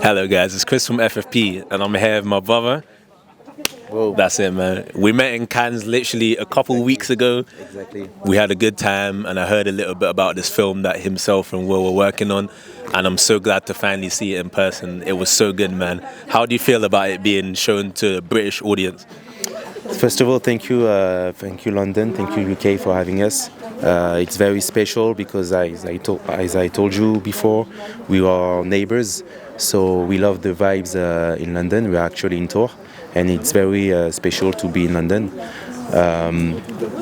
Hello guys, it's Chris from FFP and I'm here with my brother. Whoa. That's it, man. We met in Cannes literally a couple weeks ago. Exactly. We had a good time and I heard a little bit about this film that himself and Wil were working on, and I'm so glad to finally see it in person. It was so good, man. How do you feel about it being shown to a British audience? First of all, thank you London, thank you UK for having us. It's very special because as I told you before, we are neighbors, so we love the vibes in London. We are actually in tour, and it's very special to be in London.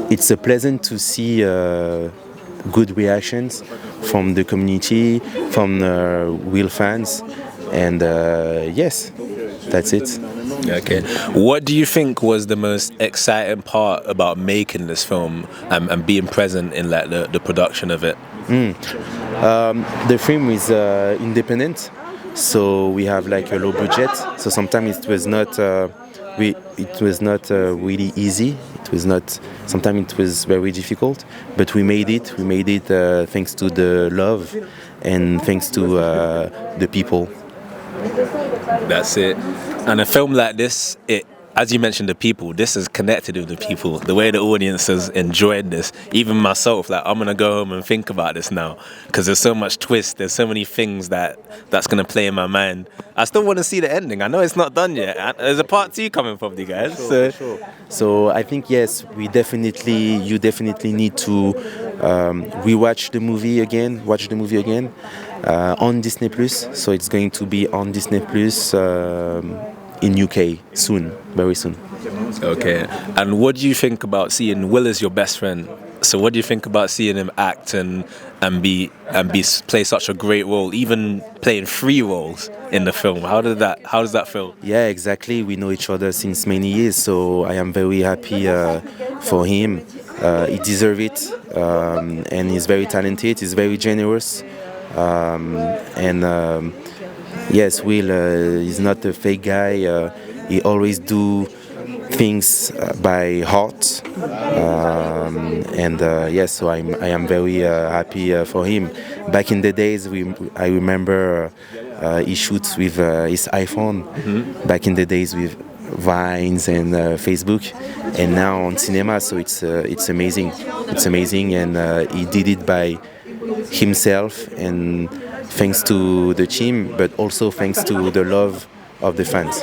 It's a pleasant to see good reactions from the community, from Wil fans, and yes, that's it. Okay. What do you think was the most exciting part about making this film and being present in like the production of it? The film is independent, so we have like a low budget. So sometimes it was not really easy. Sometimes it was very difficult, but we made it. We made it thanks to the love and thanks to the people. That's it. And a film like this, as you mentioned, the people, this has connected with the people. The way the audience has enjoyed this, even myself, like I'm gonna go home and think about this now because there's so much twist. There's so many things that's gonna play in my mind. I still want to see the ending. I know it's not done yet. There's a part 2 coming from you guys. Sure. So I think yes, you definitely need to rewatch the movie again. Watch the movie again on Disney Plus. So it's going to be on Disney Plus. In UK soon, very soon. Okay. And what do you think about seeing Wil as your best friend? So what do you think about seeing him act and play such a great role, even playing 3 roles in the film? How does that feel? Yeah, exactly. We know each other since many years, so I am very happy for him. He deserves it, and he's very talented. He's very generous, yes, Wil is not a fake guy. He always do things by heart, yes. So I am very happy for him. Back in the days, I remember he shoots with his iPhone. Mm-hmm. Back in the days with Vines and Facebook, and now on cinema. So it's amazing. It's amazing, and he did it by himself and thanks to the team, but also thanks to the love of the fans.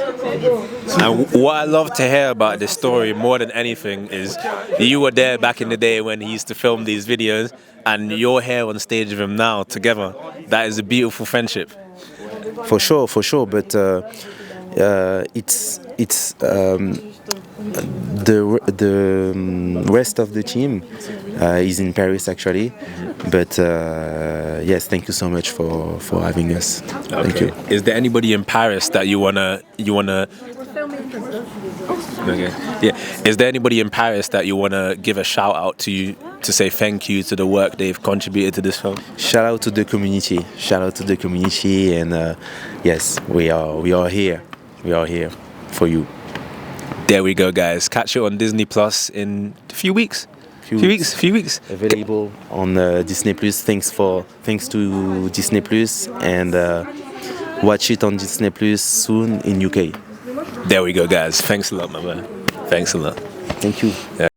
And what I love to hear about this story more than anything is you were there back in the day when he used to film these videos, and you're here on stage with him now together. That is a beautiful friendship. For sure. But it's the rest of the team is in Paris actually, but yes, thank you so much for having us. Okay. Thank you. Is there anybody in Paris that you wanna? Okay. Yeah. Is there anybody in Paris that you wanna give a shout out to say thank you to the work they've contributed to this film? Shout out to the community. And yes, we are here. We are here for you. There we go, guys. Catch it on Disney Plus in a few weeks. Few weeks. Available on Disney Plus. Thanks to Disney Plus, and watch it on Disney Plus soon in UK. There we go, guys. Thanks a lot, my man. Thanks a lot. Thank you. Yeah.